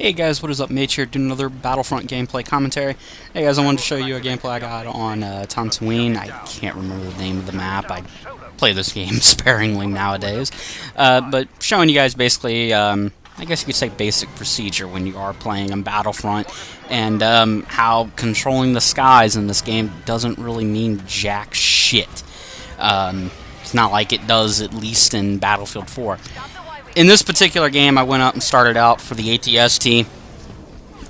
Hey guys, what is up? Mage here doing another Battlefront gameplay commentary. Hey guys, I wanted to show you a gameplay I got on Tatooine. I can't remember the name of the map. I play this game sparingly nowadays. But showing you guys basically, I guess you could say basic procedure when you are playing on Battlefront, and how controlling the skies in this game doesn't really mean jack shit. It's not like it does, at least in Battlefield 4. In this particular game, I went up and started out for the ATST,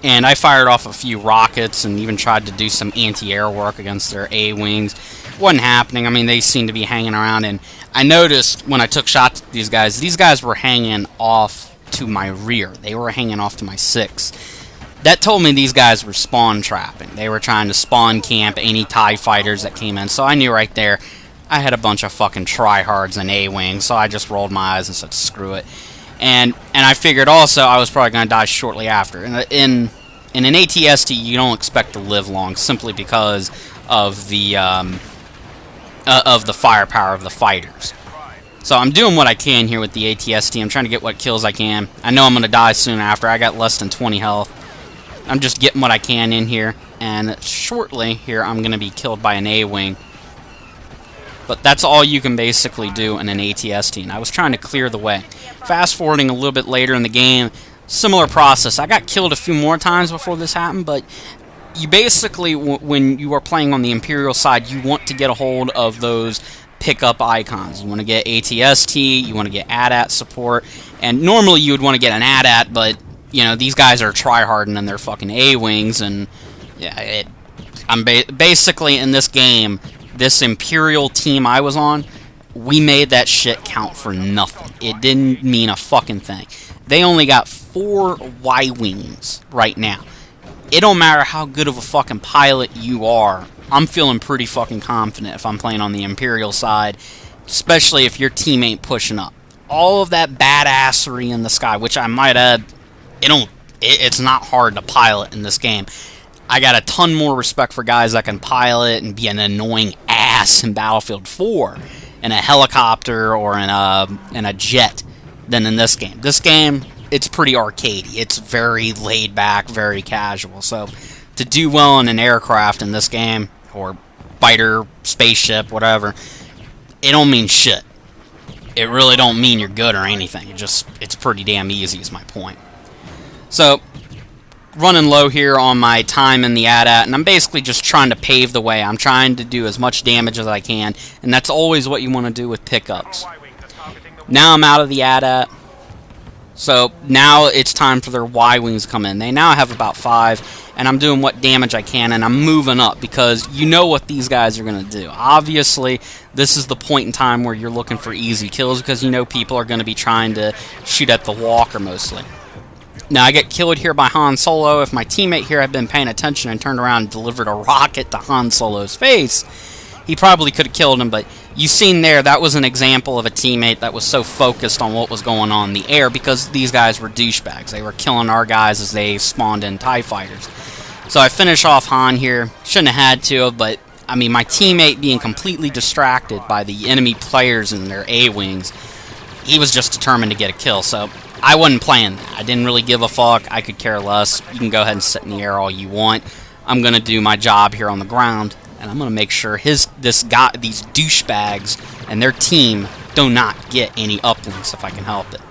and I fired off a few rockets and even tried to do some anti-air work against their A-wings. Wasn't happening. I mean, they seemed to be hanging around, and I noticed when I took shots at these guys were hanging off to my rear. They were hanging off to my 6. That told me these guys were spawn trapping. They were trying to spawn camp any TIE fighters that came in, so I knew right there I had a bunch of fucking tryhards and A-wings, so I just rolled my eyes and said, screw it. And I figured also I was probably going to die shortly after. In an ATST, you don't expect to live long, simply because of the firepower of the fighters. So I'm doing what I can here with the ATST. I'm trying to get what kills I can. I know I'm going to die soon after. I got less than 20 health. I'm just getting what I can in here, and shortly here I'm going to be killed by an A-wing. But that's all you can basically do in an ATST, and I was trying to clear the way. Fast forwarding a little bit later in the game, similar process. I got killed a few more times before this happened, but you basically, when you are playing on the Imperial side, you want to get a hold of those pickup icons. You want to get ATST, you want to get AT-AT support, and normally you would want to get an AT-AT, but you know, these guys are tryharding and they're fucking A-wings, and yeah, I'm basically in this game. This Imperial team I was on, we made that shit count for nothing. It didn't mean a fucking thing. They only got 4 Y-wings right now. It don't matter how good of a fucking pilot you are. I'm feeling pretty fucking confident if I'm playing on the Imperial side, especially if your team ain't pushing up. All of that badassery in the sky, which I might add, it's not hard to pilot in this game. I got a ton more respect for guys that can pilot and be an annoying ass in Battlefield 4 in a helicopter or in a jet than in this game. This game, it's pretty arcadey. It's very laid back, very casual. So to do well in an aircraft in this game, or fighter, spaceship, whatever, it don't mean shit. It really don't mean you're good or anything. It's pretty damn easy is my point. So running low here on my time in the AT-AT, and I'm basically just trying to pave the way. I'm trying to do as much damage as I can, and that's always what you want to do with pickups. Now I'm out of the AT-AT, so now it's time for their Y-wings to come in. They now have about 5, and I'm doing what damage I can, and I'm moving up, because you know what these guys are going to do. Obviously, this is the point in time where you're looking for easy kills, because you know people are going to be trying to shoot at the walker mostly. Now, I get killed here by Han Solo. If my teammate here had been paying attention and turned around and delivered a rocket to Han Solo's face, he probably could have killed him, but you seen there, that was an example of a teammate that was so focused on what was going on in the air, because these guys were douchebags. They were killing our guys as they spawned in TIE fighters. So I finish off Han here. Shouldn't have had to, but I mean, my teammate being completely distracted by the enemy players and their A-wings, he was just determined to get a kill, so I wasn't playing that. I didn't really give a fuck. I could care less. You can go ahead and sit in the air all you want. I'm going to do my job here on the ground, and I'm going to make sure these douchebags and their team do not get any uplinks if I can help it.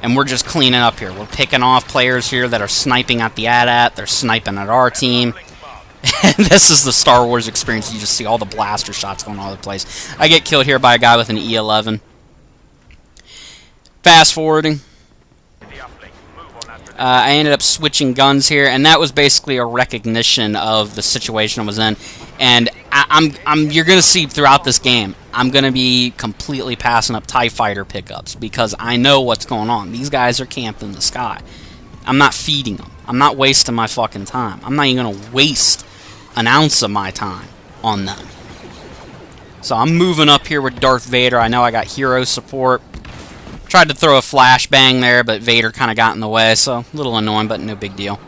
And we're just cleaning up here. We're picking off players here that are sniping at the AT-AT. They're sniping at our team. And this is the Star Wars experience. You just see all the blaster shots going all over the place. I get killed here by a guy with an E11. Fast forwarding. I ended up switching guns here, and that was basically a recognition of the situation I was in. And you're going to see throughout this game, I'm going to be completely passing up TIE fighter pickups, because I know what's going on. These guys are camped in the sky. I'm not feeding them. I'm not wasting my fucking time. I'm not even going to waste an ounce of my time on them. So I'm moving up here with Darth Vader. I know I got hero support. Tried to throw a flashbang there, but Vader kind of got in the way, so a little annoying, but no big deal.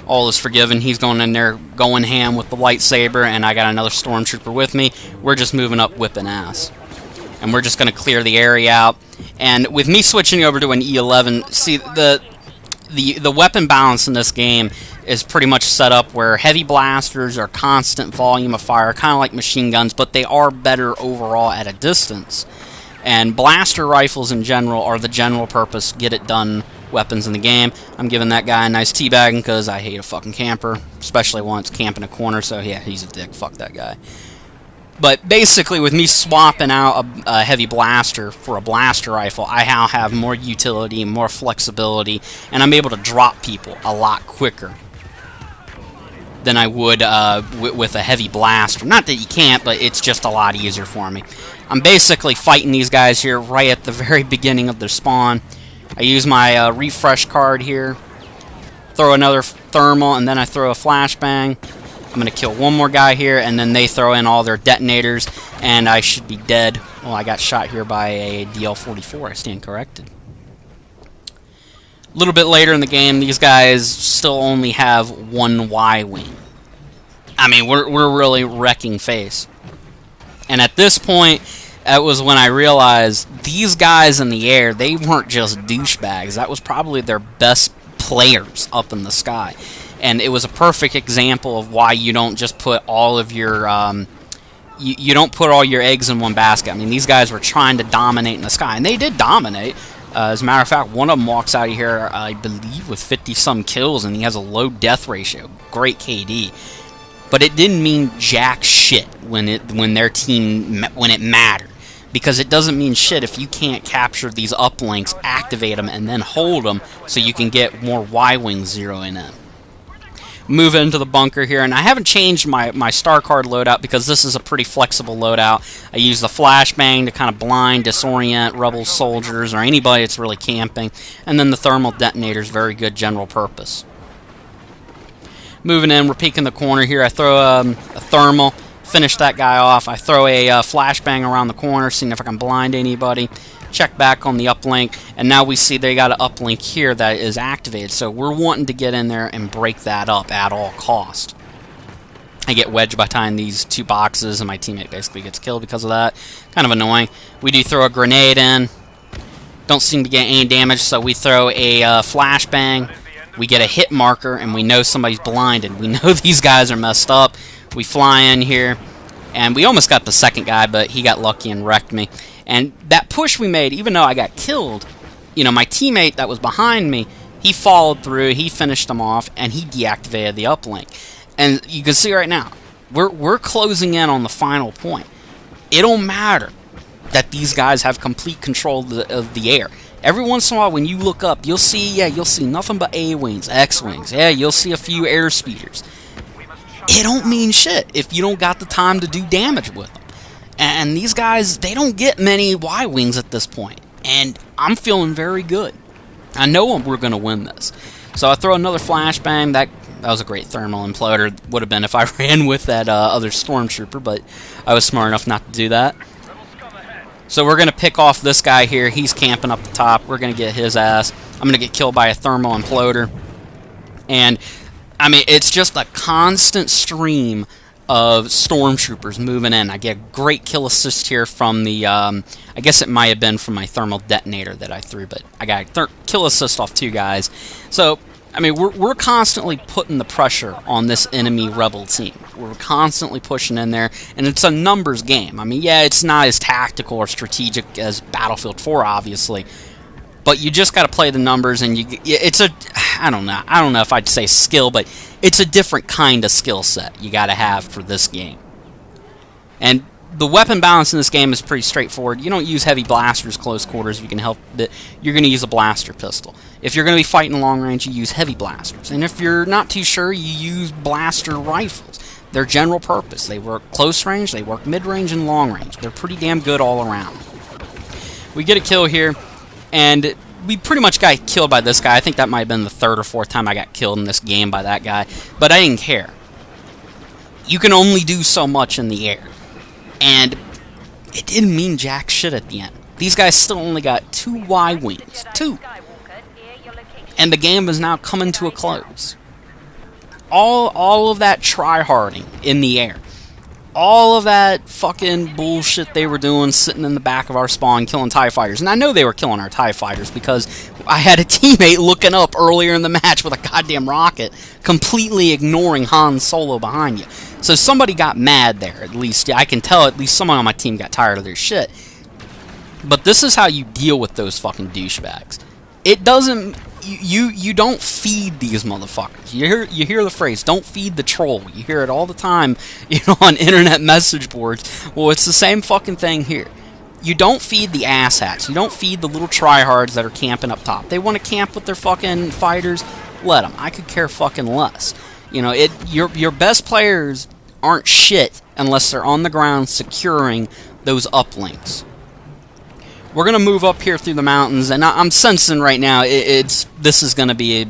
All is forgiven. He's going in there, going ham with the lightsaber, and I got another stormtrooper with me. We're just moving up, whipping ass. And we're just going to clear the area out. And with me switching over to an E11, see, the weapon balance in this game is pretty much set up where heavy blasters are constant volume of fire, kind of like machine guns, but they are better overall at a distance. And blaster rifles in general are the general purpose, get it done weapons in the game. I'm giving that guy a nice teabagging because I hate a fucking camper, especially when it's camping a corner, so yeah, he's a dick, fuck that guy. But basically, with me swapping out a heavy blaster for a blaster rifle, I now have more utility, more flexibility, and I'm able to drop people a lot quicker than I would with a heavy blaster. Not that you can't, but it's just a lot easier for me. I'm basically fighting these guys here right at the very beginning of their spawn. I use my refresh card here, throw another thermal, and then I throw a flashbang. I'm going to kill one more guy here, and then they throw in all their detonators, and I should be dead. Well, I got shot here by a DL-44. I stand corrected. A little bit later in the game, these guys still only have one Y-wing. I mean, we're really wrecking face. And at this point, that was when I realized these guys in the air, they weren't just douchebags. That was probably their best players up in the sky. And it was a perfect example of why you don't just put all of your you don't put all your eggs in one basket. I mean, these guys were trying to dominate in the sky, and they did dominate. As a matter of fact, one of them walks out of here, I believe, with 50-some kills, and he has a low death ratio. Great KD. But it didn't mean jack shit when their team when it mattered, because it doesn't mean shit if you can't capture these uplinks, activate them, and then hold them so you can get more Y-wings zeroing in. Move into the bunker here, and I haven't changed my star card loadout because this is a pretty flexible loadout. I use the flashbang to kind of blind, disorient rebel soldiers or anybody that's really camping, and then the thermal detonator is very good general purpose. Moving in, we're peeking the corner here. I throw a thermal, finish that guy off. I throw a flashbang around the corner, seeing if I can blind anybody. Check back on the uplink, and now we see they got an uplink here that is activated, so we're wanting to get in there and break that up at all cost. I get wedged behind these two boxes, and my teammate basically gets killed because of that. Kind of annoying. We do throw a grenade in. Don't seem to get any damage, so we throw a flashbang. We get a hit marker, and we know somebody's blinded. We know these guys are messed up. We fly in here, and we almost got the second guy, but he got lucky and wrecked me. And that push we made, even though I got killed, you know, my teammate that was behind me, he followed through, he finished them off, and he deactivated the uplink. And you can see right now, we're closing in on the final point. It don't matter that these guys have complete control of the air. Every once in a while, when you look up, you'll see nothing but A-wings, X-wings. Yeah, you'll see a few air speeders. It don't mean shit if you don't got the time to do damage with them. And these guys, they don't get many Y-wings at this point. And I'm feeling very good. I know we're going to win this. So I throw another flashbang. That was a great thermal imploder. Would have been if I ran with that other stormtrooper, but I was smart enough not to do that. So we're going to pick off this guy here. He's camping up the top. We're going to get his ass. I'm going to get killed by a thermal imploder. And, I mean, it's just a constant stream of stormtroopers moving in. I get a great kill assist here from the, I guess it might have been from my thermal detonator that I threw, but I got a kill assist off two guys. So, I mean, we're constantly putting the pressure on this enemy rebel team. We're constantly pushing in there, and it's a numbers game. I mean, yeah, it's not as tactical or strategic as Battlefield 4, obviously, but you just got to play the numbers, and it's a, I don't know if I'd say skill, but it's a different kind of skill set you got to have for this game. And the weapon balance in this game is pretty straightforward. You don't use heavy blasters close quarters if you can help it. You're going to use a blaster pistol. If you're going to be fighting long range, you use heavy blasters. And if you're not too sure, you use blaster rifles. They're general purpose. They work close range, they work mid range, and long range. They're pretty damn good all around. We get a kill here, and we pretty much got killed by this guy. I think that might have been the third or fourth time I got killed in this game by that guy. But I didn't care. You can only do so much in the air. And it didn't mean jack shit at the end. These guys still only got 2 Y-wings. 2. And the game is now coming to a close. All of that try-harding in the air. All of that fucking bullshit they were doing sitting in the back of our spawn killing TIE fighters. And I know they were killing our TIE fighters because I had a teammate looking up earlier in the match with a goddamn rocket, completely ignoring Han Solo behind you. So somebody got mad there, at least. Yeah, I can tell at least someone on my team got tired of their shit. But this is how you deal with those fucking douchebags. It doesn't... You don't feed these motherfuckers. You hear the phrase, don't feed the troll. You hear it all the time, on internet message boards. Well, it's the same fucking thing here. You don't feed the asshats. You don't feed the little tryhards that are camping up top. They want to camp with their fucking fighters. Let them. I could care fucking less. Your best players aren't shit unless they're on the ground securing those uplinks. We're gonna move up here through the mountains, and I'm sensing right now this is gonna be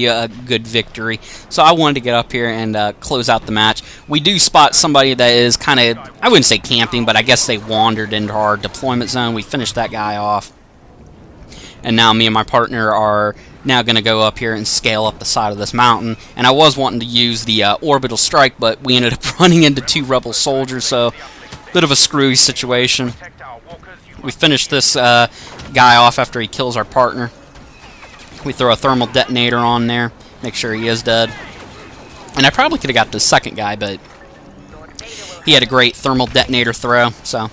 a good victory. So I wanted to get up here and close out the match. We do spot somebody that is kind of, I wouldn't say camping, but I guess they wandered into our deployment zone. We finished that guy off, and now me and my partner are now going to go up here and scale up the side of this mountain. And I was wanting to use the orbital strike, but we ended up running into 2 rebel soldiers, so bit of a screwy situation. We finish this guy off after he kills our partner. We throw a thermal detonator on there, make sure he is dead. And I probably could have got the second guy, but he had a great thermal detonator throw, so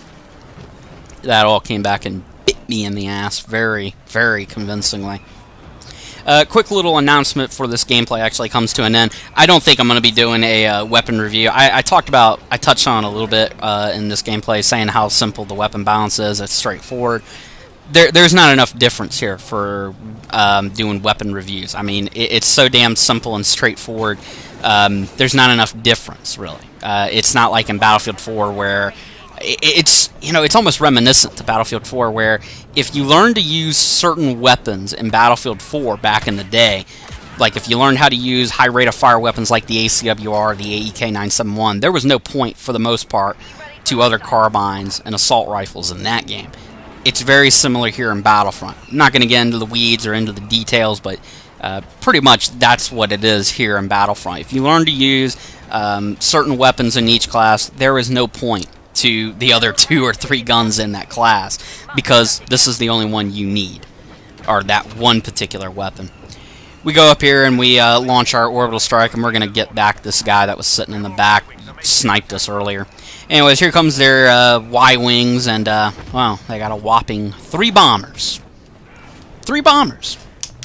that all came back and bit me in the ass very, very convincingly. Quick little announcement for this gameplay actually comes to an end. I don't think I'm going to be doing a weapon review. I touched on a little bit in this gameplay, saying how simple the weapon balance is. It's straightforward. There's not enough difference here for doing weapon reviews. I mean, it's so damn simple and straightforward. There's not enough difference, really. It's not like in Battlefield 4 where it's almost reminiscent to Battlefield 4, where if you learn to use certain weapons in Battlefield 4 back in the day, like if you learned how to use high rate of fire weapons like the ACWR, the AEK-971, there was no point, for the most part, to other carbines and assault rifles in that game. It's very similar here in Battlefront. I'm not going to get into the weeds or into the details, but pretty much that's what it is here in Battlefront. If you learn to use certain weapons in each class, there is no point to the other 2 or 3 guns in that class, because this is the only one you need, or that one particular weapon. We go up here and we launch our orbital strike, and we're going to get back this guy that was sitting in the back, sniped us earlier. Anyways, here comes their Y-Wings, and, well, they got a whopping 3 bombers. 3 bombers.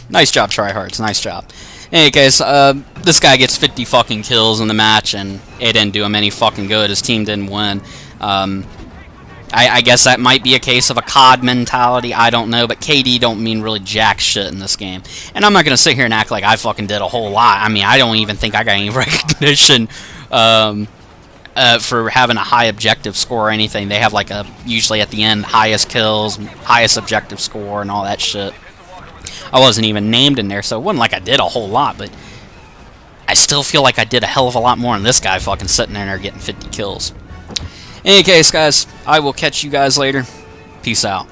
Nice job, tryhards. Nice job. In any case, this guy gets 50 fucking kills in the match, and it didn't do him any fucking good. His team didn't win. I guess that might be a case of a COD mentality. I don't know, but KD don't mean really jack shit in this game. And I'm not going to sit here and act like I fucking did a whole lot. I mean, I don't even think I got any recognition for having a high objective score or anything. They have like usually at the end, highest kills, highest objective score, and all that shit. I wasn't even named in there, so it wasn't like I did a whole lot, but I still feel like I did a hell of a lot more than this guy fucking sitting in there getting 50 kills. In any case, guys, I will catch you guys later. Peace out.